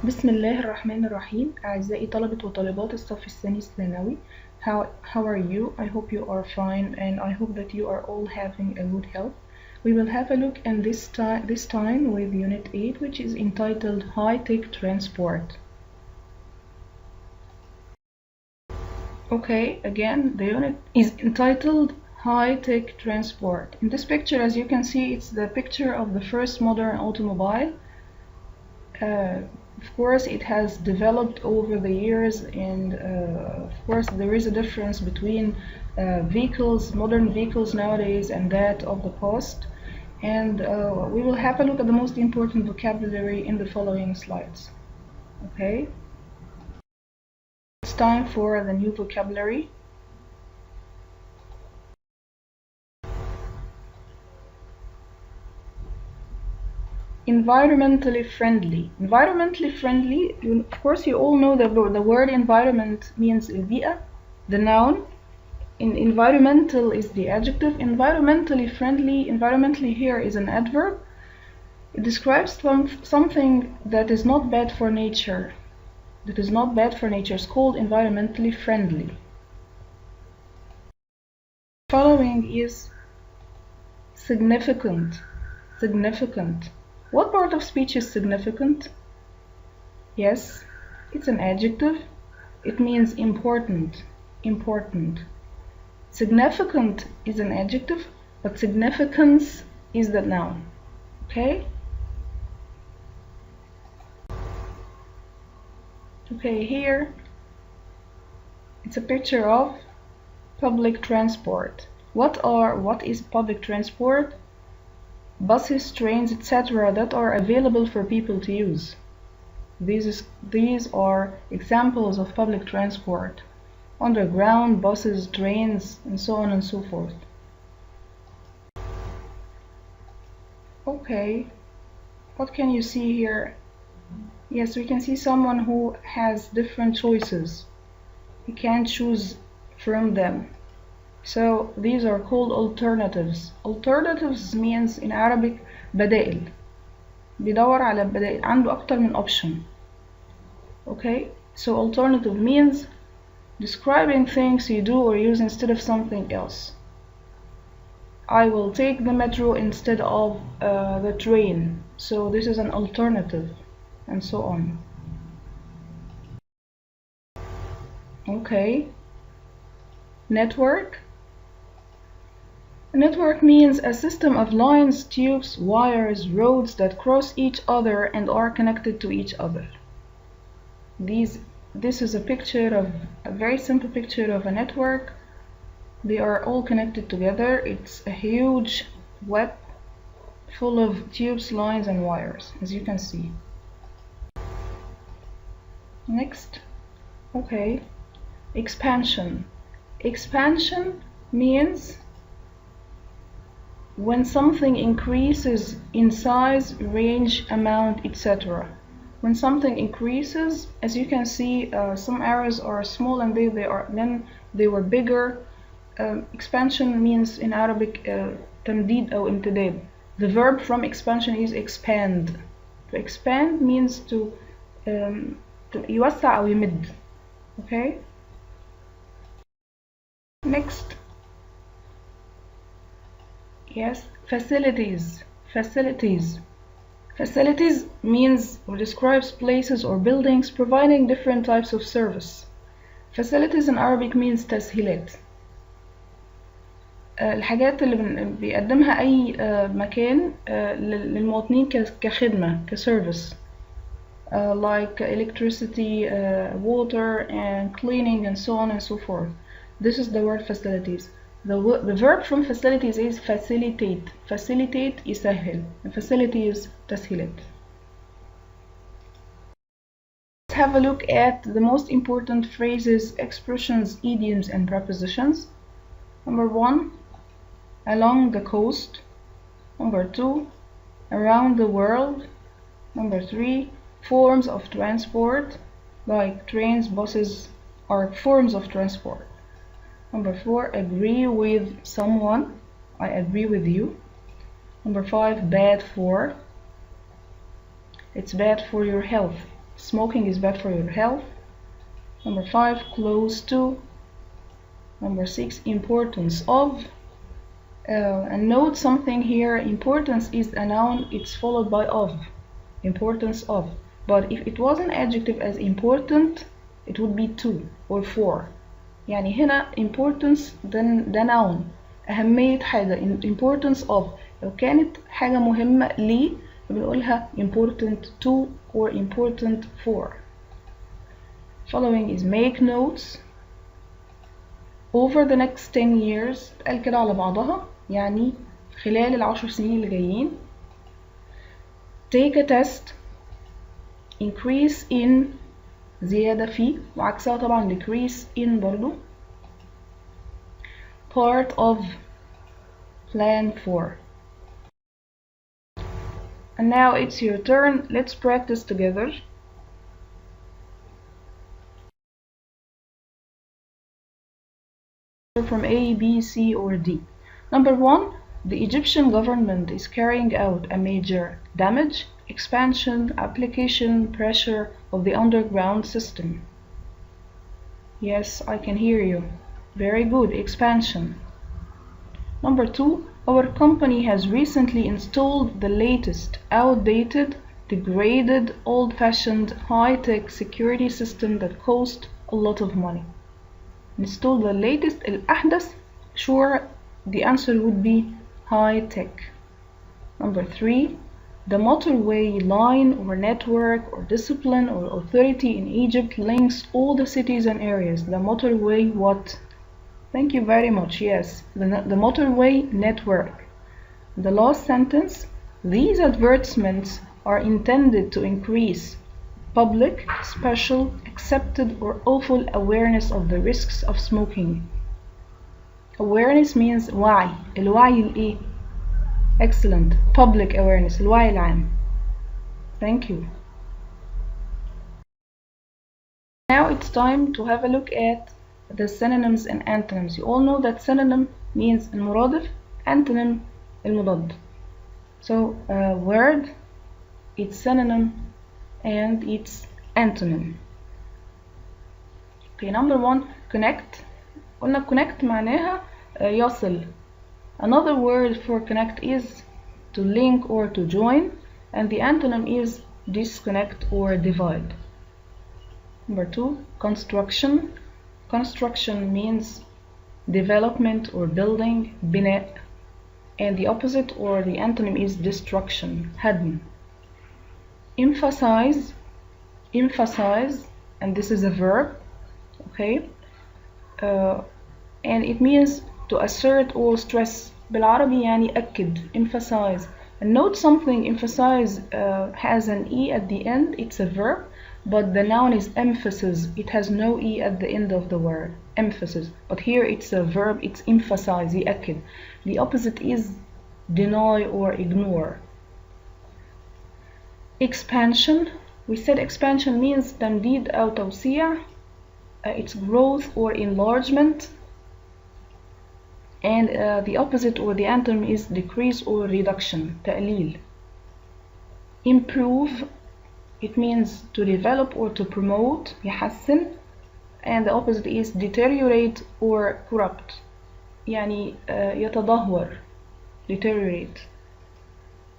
بسم الله الرحمن الرحيم. أعزائي طلبة وطالبات الصف الثاني الثانوي. How are you? I hope you are fine and I hope that you are all having a good health. We will have a look in this time with Unit 8, which is entitled High-Tech Transport. Okay, again, the unit is entitled High-Tech Transport. In this picture, as you can see, it's the picture of the first modern automobile. Of course, it has developed over the years, and of course, there is a difference between modern vehicles nowadays, and that of the past. And we will have a look at the most important vocabulary in the following slides. Okay? It's time for the new vocabulary. Environmentally friendly. Environmentally friendly, of course you all know that the word environment means البيئة, the noun. Environmental is the adjective. Environmentally friendly, environmentally here is an adverb. It describes something that is not bad for nature. It's called environmentally friendly. Following is significant. What part of speech is significant? Yes, it's an adjective. It means important. Significant is an adjective, but significance is the noun. Okay? Okay, here it's a picture of public transport. What is public transport? Buses, trains, etc. that are available for people to use. These are examples of public transport. Underground, buses, trains, and so on and so forth. Okay, what can you see here? Yes, we can see someone who has different choices. He can't choose from them. So these are called alternatives. Alternatives means in Arabic بدائل. بيدور على بدائل. عنده أكتر من option. Okay? So alternative means describing things you do or use instead of something else. I will take the metro instead of the train. So this is an alternative, and so on. Okay. Network. A network means a system of lines, tubes, wires, roads that cross each other and are connected to each other. This is a very simple picture of a network. They are all connected together. It's a huge web full of tubes, lines, and wires, as you can see. Next. Okay. Expansion. Expansion means when something increases in size, range, amount, etc. When something increases, as you can see, some arrows are small and then they were bigger. Expansion means in Arabic تمديد أو امتداد. The verb from expansion is expand. To expand means to يوسع أو يمد. Okay. Next. Yes, facilities. Facilities means or describes places or buildings providing different types of service. Facilities in Arabic means تسهيلات. الحاجات اللي بيقدمها أي مكان للمواطنين كخدمة كservice. Like electricity, water, and cleaning, and so on and so forth. This is the word facilities. The verb from facilities is facilitate. Facilitate يسهل. And facility is تسهيلات. Let's have a look at the most important phrases, expressions, idioms, and prepositions. Number 1, along the coast. Number 2, around the world. Number 3, forms of transport, like trains, buses are forms of transport. Number 4, agree with someone. I agree with you. Number 5, bad for. It's bad for your health. smoking is bad for your health. Number 5, close to. Number 6, importance of. And note something here, importance is a noun, it's followed by of. Importance of. But if it was an adjective as important, it would be to or for. يعني هنا importance ده noun، أهمية حاجة. importance of لو كانت حاجة مهمة ليه بنقولها important to or important for. Following is make notes. Over the next 10 years تقال كده على بعضها، يعني خلال ال10 سنين اللي جايين. Take a test. Increase in زيادة في، وعكسها طبعا decrease in برضو. Part of. Plan for. And now it's your turn. Let's practice together. From A, B, C, or D. Number 1, the Egyptian government is carrying out a major damage, expansion, application, pressure of the underground system. Yes, I can hear you. Very good, expansion. Number 2, our company has recently installed the latest, outdated, degraded, old-fashioned, high-tech security system that cost a lot of money. Install the latest, الأحدث. Sure, the answer would be high-tech. Number 3, the motorway line or network or discipline or authority in Egypt links all the cities and areas. The motorway what? Thank you very much. Yes, the motorway network. The last sentence, these advertisements are intended to increase public, special, accepted, or awful awareness of the risks of smoking. Awareness means وعي. الوعي الإيه؟ Excellent. Public awareness. الوعي العام. Thank you. Now it's time to have a look at the synonyms and antonyms. You all know that synonym means المرادف, antonym المضاد. So word, its synonym and its antonym. Okay, number 1, connect. قلنا connect معناها يصل. Another word for connect is to link or to join, and the antonym is disconnect or divide. Number 2, construction. Construction means development or building, بناء, and the opposite or the antonym is destruction, هدم. Emphasize, and this is a verb, okay, and it means to assert or stress. بالعربي يعني أكد, emphasize. And note something, emphasize has an E at the end, it's a verb, but the noun is emphasis, it has no E at the end of the word, emphasis. But here it's a verb, it's emphasize, يأكد. The opposite is deny or ignore. Expansion. We said expansion means تمديد أو توسيع. It's growth or enlargement. And the opposite or the antonym is decrease or reduction, تقليل. Improve. It means to develop or to promote, يحسن. And the opposite is deteriorate or corrupt. يعني يتدهور, deteriorate.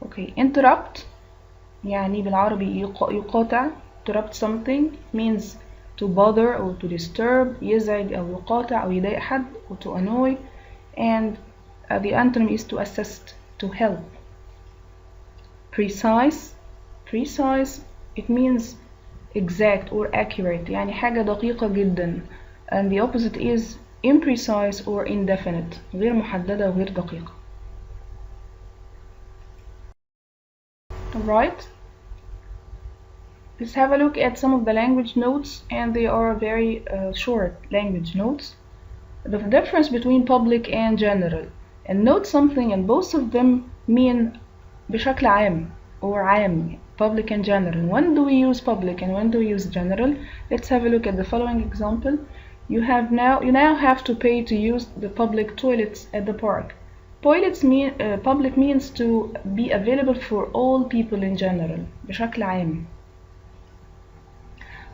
Okay. Interrupt. يعني بالعربي يقاطع. Interrupt something means to bother or to disturb, يزعج أو يقاطع أو يضايق حد, or to annoy. And the antonym is to assist, to help. Precise. It means exact or accurate, يعني حاجة دقيقة جدا. And the opposite is imprecise or indefinite, غير محددة وغير دقيقة. Alright, let's have a look at some of the language notes, and they are very short language notes. The difference between public and general. And note something, and both of them mean بشكل عام or عام, public and general. When do we use public and when do we use general? Let's have a look at the following example. You now have to pay to use the public toilets at the park. Public means to be available for all people in general, بشكل عام.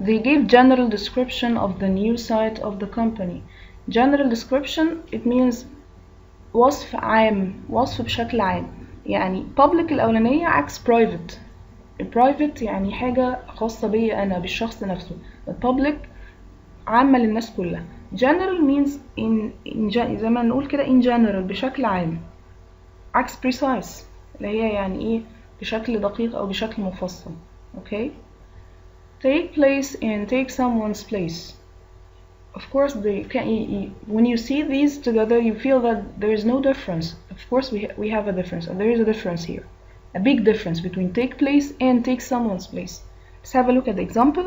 They gave general description of the new site of the company. General description it means وصف عام، وصف بشكل عام. يعني public الأولانية عكس private. private يعني حاجة خاصة بي أنا بالشخص نفسه. public عامة للناس كلها. general means زي ما نقول كده in general بشكل عام. عكس precise اللي هي يعني إيه بشكل دقيق أو بشكل مفصل. Okay. Take place and take someone's place. Of course, when you see these together, you feel that there is no difference. Of course, we have a difference, and there is a difference here. A big difference between take place and take someone's place. Let's have a look at the example.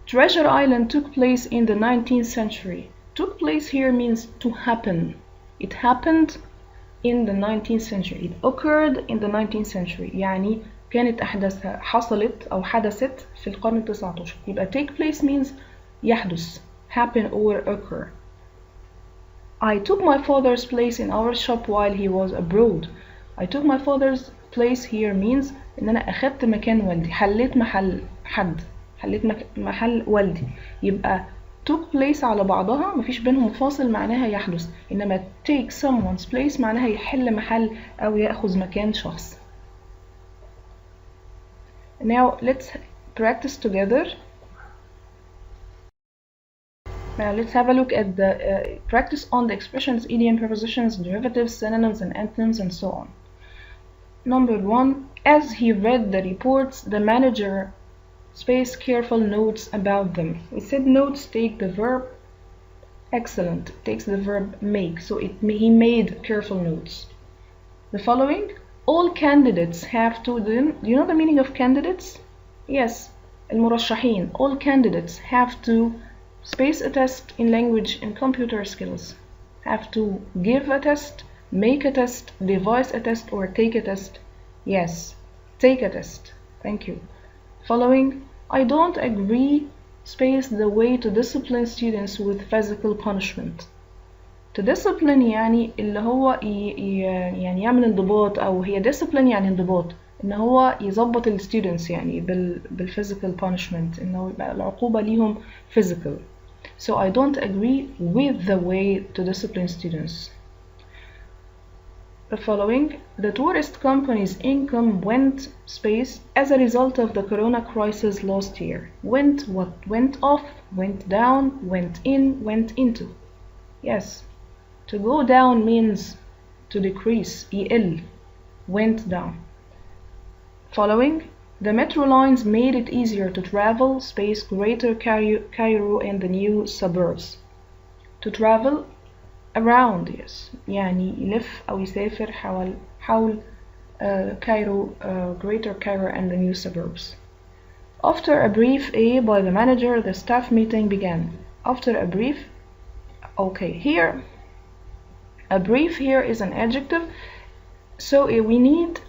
Treasure Island took place in the 19th century. Took place here means to happen. It happened in the 19th century. It occurred in the 19th century. يعني كانت أحداثها حصلت أو حدثت في القرن ال19. يبقى take place means يحدث. Happen or occur. I took my father's place in our shop while he was abroad. I took my father's place here means إن أنا أخدت مكان والدي. حليت محل حد. حليت محل والدي. يبقى took place على بعضها مفيش بينهم فاصل معناها يحدث. إنما take someone's place معناها يحل محل أو يأخذ مكان شخص. Now let's practice together. Let's have a look at the practice on the expressions, idiom, prepositions, derivatives, synonyms, and antonyms, and so on. Number 1. As he read the reports, the manager spaced careful notes about them. We said notes take the verb excellent, takes the verb make, so he made careful notes. The following. All candidates have to. Do you know the meaning of candidates? Yes, المرشحين. All candidates have to space a test in language and computer skills. Have to give a test, make a test, devise a test, or take a test. Yes, take a test. Thank you. Following. I don't agree space the way to discipline students with physical punishment. To discipline يعني اللي هو يعني يعمل انضباط أو هي discipline يعني انضباط إن هو يظبط ال students يعني physical punishment إنه يبقى العقوبة ليهم physical. So I don't agree with the way to discipline students. The following. The tourist company's income went space as a result of the corona crisis last year. Went what? Went off, went down, went in, went into. Yes. To go down means to decrease, EL, went down. Following. The metro lines made it easier to travel space Greater Cairo and the new suburbs. To travel around, yes, يعني يلف أو يسافر حول Cairo, Greater Cairo and the new suburbs. After a brief by the manager, the staff meeting began. After a brief, okay, here, a brief here is an adjective, so we need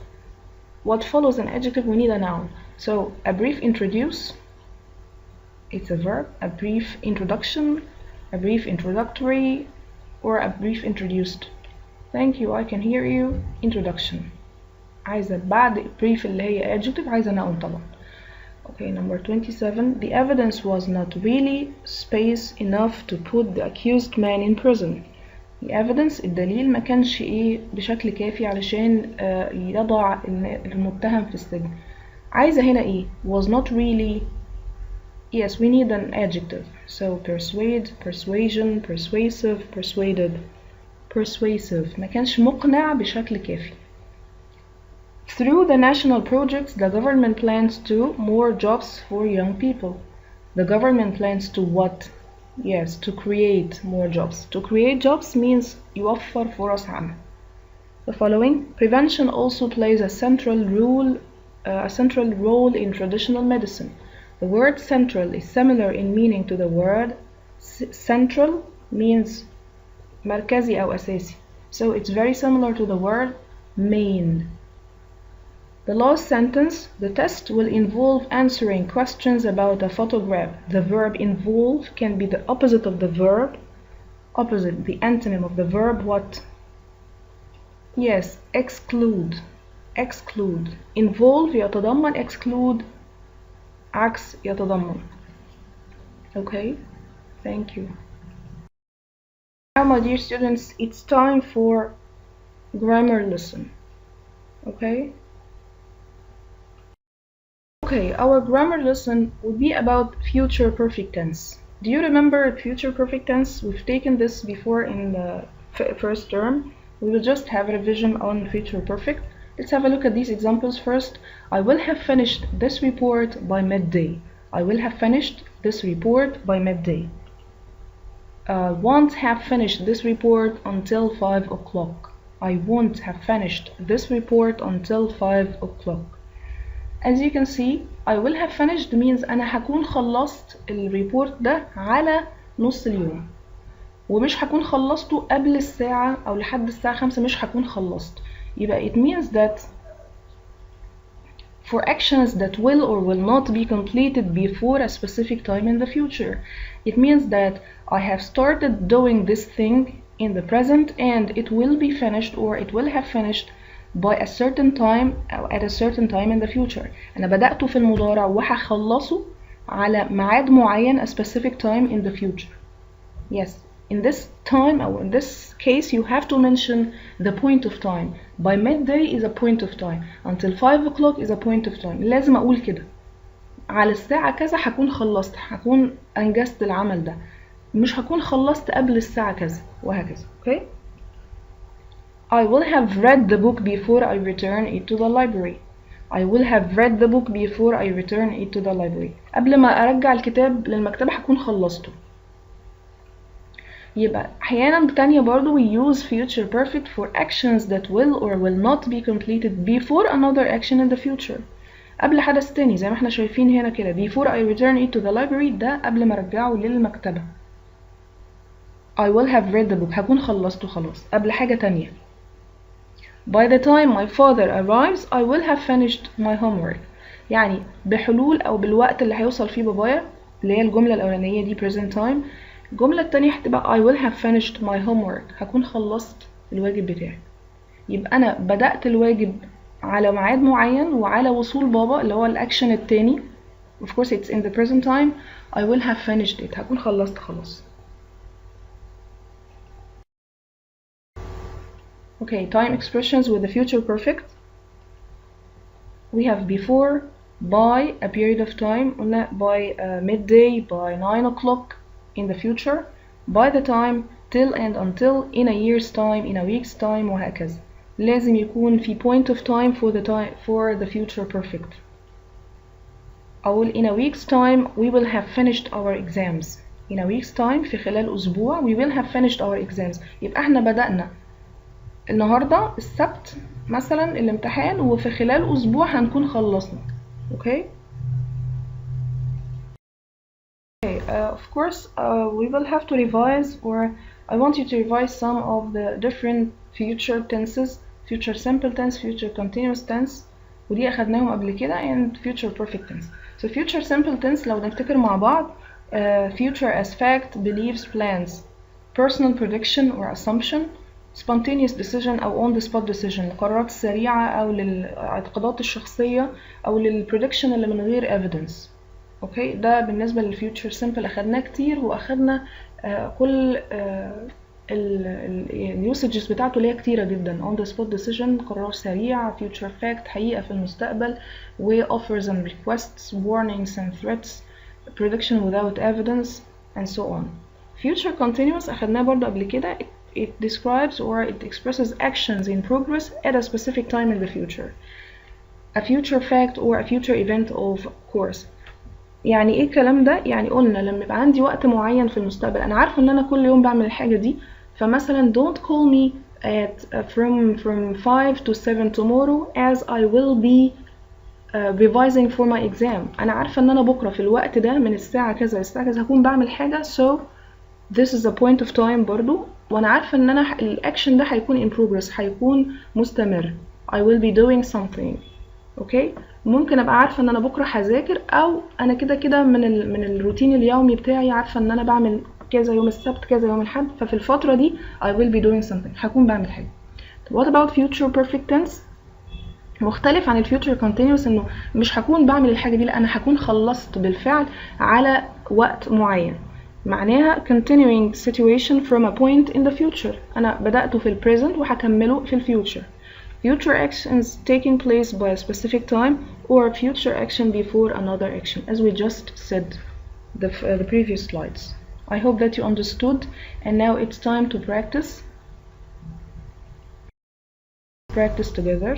what follows an adjective, we need a noun. So a brief introduce, it's a verb, a brief introduction, a brief introductory, or a brief introduced. Thank you, I can hear you. Introduction. عايزة بعد brief اللي هي adjective عايزة noun طبعا. Okay, number 27. The evidence was not really space enough to put the accused man in prison. The evidence الدليل ما كانش بشكل كافي علشان يضع المتهم في السجن. عايزة هنا was not really. Yes, we need an adjective. So persuade, persuasion, persuasive, persuaded, persuasive. ما كانش مقنع بشكل كافي. Through the national projects, the government plans to more jobs for young people. The government plans to what? Yes, to create more jobs. To create jobs means يوفر فرص عمل. The following. Prevention also plays a central role in traditional medicine. The word central is similar in meaning to the word central means مركزي أو أساسي. So it's very similar to the word main. The last sentence. The test will involve answering questions about a photograph. The verb involve can be the opposite of the verb. Opposite, the antonym of the verb what? Yes, exclude. Exclude. Involve يتضمن, exclude عكس يتضمن. Okay, thank you. Now, my dear students, it's time for grammar lesson. Okay? Okay, our grammar lesson will be about future perfect tense. Do you remember future perfect tense? We've taken this before in the first term. We will just have a revision on future perfect. Let's have a look at these examples first. I will have finished this report by midday. I will have finished this report by midday. Won't have finished this report until 5 o'clock. I won't have finished this report until 5 o'clock. As you can see, I will have finished means أنا هكون خلصت الريبورت ده على نص اليوم، ومش هكون خلصته قبل الساعة أو لحد الساعة 5 مش هكون خلصت. يبقى it means that for actions that will or will not be completed before a specific time in the future. It means that I have started doing this thing in the present and it will be finished or it will have finished by a certain time أو at a certain time in the future. أنا بدأته في المضارع وهخلصه على ميعاد معين a specific time in the future. Yes, in this time or in this case you have to mention the point of time. By midday is a point of time. Until 5 o'clock is a point of time. لازم أقول كده. على الساعة كذا هكون خلصت، هكون أنجزت العمل ده. مش هكون خلصت قبل الساعة كذا وهكذا. Okay? I will have read the book before I return it to the library. I will have read the book before I return it to the library. قبل ما أرجع الكتاب للمكتبة هكون خلصته. يبقى أحيانا تانية برضو we use future perfect for actions that will or will not be completed before another action in the future. قبل حدث تاني زي ما احنا شايفين هنا كده before I return it to the library ده قبل ما أرجعه للمكتبة. I will have read the book هكون خلصته خلاص قبل حاجة تانية. By the time my father arrives I will have finished my homework. يعني بحلول أو بالوقت اللي هيوصل فيه بابايا اللي هي الجملة الأولانية دي present time. الجملة التانية هتبقى I will have finished my homework. هكون خلصت الواجب بتاعي. يبقى أنا بدأت الواجب على ميعاد معين وعلى وصول بابا اللي هو الأكشن التاني. Of course it's in the present time. I will have finished it. هكون خلصت خلاص. Okay, time expressions with the future perfect. We have before, by a period of time, by midday, by 9 o'clock in the future, by the time, till and until, in a year's time, in a week's time وهكذا. لازم يكون في point of time for the future perfect. أقول in a week's time we will have finished our exams. In a week's time في خلال أسبوع we will have finished our exams. يبقى احنا بدأنا النهاردة السبت مثلا الامتحان وفي خلال أسبوع هنكون خلصنا. Okay? Of course we will have to revise, or I want you to revise some of the different future tenses, future simple tense, future continuous tense, ودي أخدناهم قبل كده, and future perfect tense. So future simple tense لو نفتكر مع بعض future as fact, beliefs, plans, personal prediction or assumption, spontaneous decision أو on the spot decision, القرارات السريعة أو للاعتقادات الشخصية أو للprediction اللي من غير evidence. اوكي, ده بالنسبة للفيوتشر سيمبل أخدناه كتير, وأخدنا كل اليوسجز بتاعته اللي هي كتيرة جدا. on the spot decision قرار سريع, future fact حقيقة في المستقبل, و offers and requests, warnings and threats, prediction without evidence and so on. future continuous أخدناه برضو قبل كده. it describes or it expresses actions in progress at a specific time in the future. a future fact or a future event of course. يعني ايه الكلام ده؟ يعني قلنا لما يبقى عندي وقت معين في المستقبل, انا عارفه ان انا كل يوم بعمل الحاجه دي, فمثلا don't call me at from 5 to 7 tomorrow as I will be revising for my exam. انا عارفه ان انا بكره في الوقت ده من الساعه كذا للساعه كذا هكون بعمل حاجه, so this is a point of time برضو, وانا عارفه ان انا الاكشن ده هيكون in progress, هيكون مستمر. I will be doing something. اوكي, ممكن ابقى عارفه ان انا بكره هذاكر, او انا كده كده من الروتين اليومي بتاعي عارفه ان انا بعمل كذا يوم السبت كذا يوم الاحد, ففي الفتره دي I will be doing something, هكون بعمل حاجه. What about future perfect tense؟ مختلف عن الفيوتشر continuous, انه مش هكون بعمل الحاجه دي, لا انا هكون خلصت بالفعل على وقت معين. معناها continuing situation from a point in the future. أنا بدأته في ال present وهكمله في ال future. Future actions taking place by a specific time or future action before another action, as we just said the previous slides. I hope that you understood, and now it's time to practice. Practice together.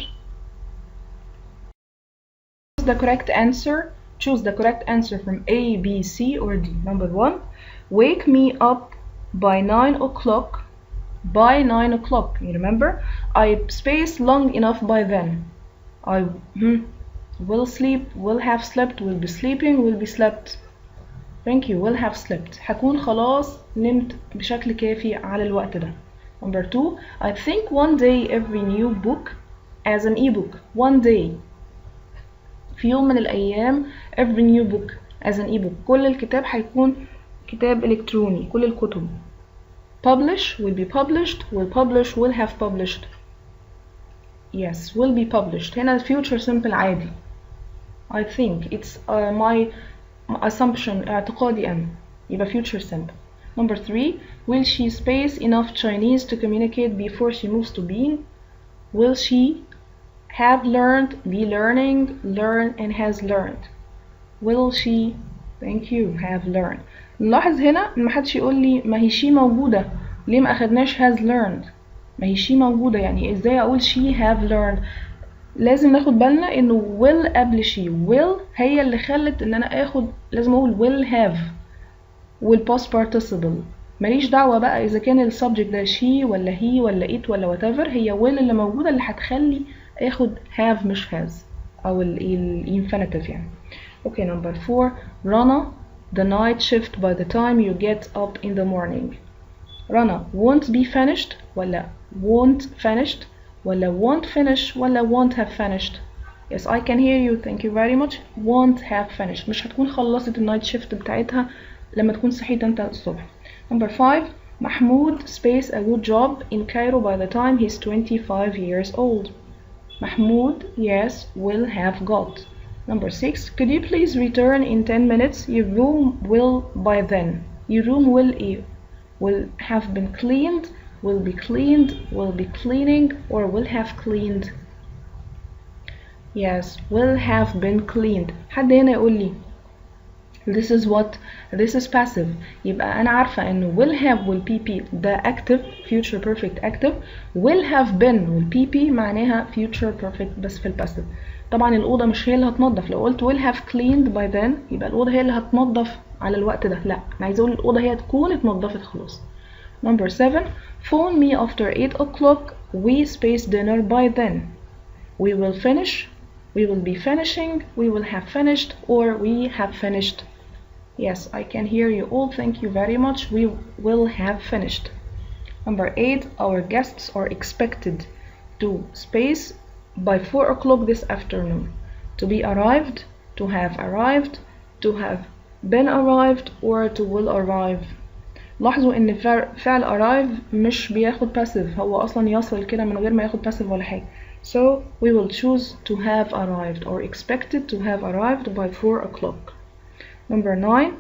Choose the correct answer. Choose the correct answer from A, B, C, or D. Number 1. Wake me up by 9 o'clock. By 9 o'clock. You remember? I space long enough by then. I will sleep, will have slept, will be sleeping, will be slept. Thank you. Will have slept. هكون خلاص نمت بشكل كافي على الوقت ده. Number 2. I think one day every new book as an e-book. One day. في يوم من الأيام every new book as an e-book. كل الكتاب هيكون كتاب إلكتروني. كل الكتب. Publish will be published. Will publish will have published. Yes, will be published. هنا future simple عادي. I think it's my assumption اعتقادي أنا. يبقى future simple. Number 3. Will she space enough Chinese to communicate before she moves to Beijing? Will she have learned, be learning, learn and has learned? Will she, thank you, have learned. نلاحظ هنا إن محدش يقول لي ما هي she موجودة. ليه ما أخدناش has learned؟ ما هي she موجودة، يعني إزاي أقول she have learned؟ لازم ناخد بالنا إنه will قبل she. will هي اللي خلت إن أنا آخد، لازم أقول will have والpast participle. ماليش دعوة بقى إذا كان ال subject ده she ولا he ولا it ولا whatever. هي will اللي موجودة اللي هتخلي آخد have مش has أو ال infinitive يعني. Okay, number 4. Rana the night shift by the time you get up in the morning. Rana won't be finished ولا won't finished ولا won't finish ولا won't have finished. Yes, I can hear you. Thank you very much. Won't have finished. مش هتكون خلصت النايت شيفت بتاعتها لما تكون صحيت انت الصبح. Number 5. Mahmoud space a good job in Cairo by the time he's 25 years old. Mahmoud, yes, will have got. Number 6. Could you please return in 10 minutes? Your room will by then. Your room will have been cleaned, will be cleaned, will be cleaning, or will have cleaned. Yes, will have been cleaned. حد هنا يقول لي this is what? This is passive. يبقى أنا عارفة إنه will have will PP ده active future perfect active. will have been will PP معناها future perfect بس في الباسيف. طبعا الأوضة مش هي اللي هتنظف. لو قلت will have cleaned by then يبقى الأوضة هي اللي هتنظف على الوقت ده. لا، أنا عايزة أقول الأوضة هي تكون اتنظفت خلاص. Number 7. Phone me after 8 o'clock. We space dinner by then. We will finish. We will be finishing. We will have finished. Or we have finished. Yes, I can hear you all. Thank you very much. We will have finished. Number 8. Our guests are expected to space by 4 o'clock this afternoon. To be arrived, to have arrived, to have been arrived, or to will arrive. لاحظوا ان فعل arrive مش بياخد passive. هو اصلا يصل كده من غير ما ياخد passive ولا حاجة. So we will choose to have arrived or expected to have arrived by 4 o'clock. Number 9.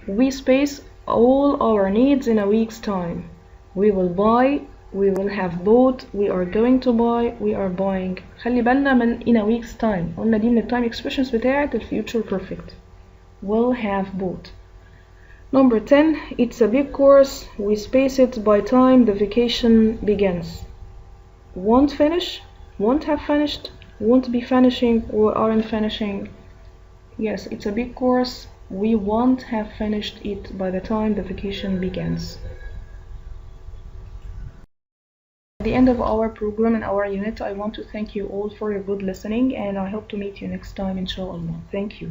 We space all our needs in a week's time. We will buy, we will have bought, we are going to buy, we are buying. خلي بالنا من in a week's time. قلنا دي من التايم expressions بتاعت ال future perfect. Will have bought. Number 10. It's a big course. We space it by time the vacation begins. Won't finish, won't have finished, won't be finishing, or aren't finishing. Yes, it's a big course. We won't have finished it by the time the vacation begins. At the end of our program and our unit, I want to thank you all for your good listening, and I hope to meet you next time, inshallah. Thank you.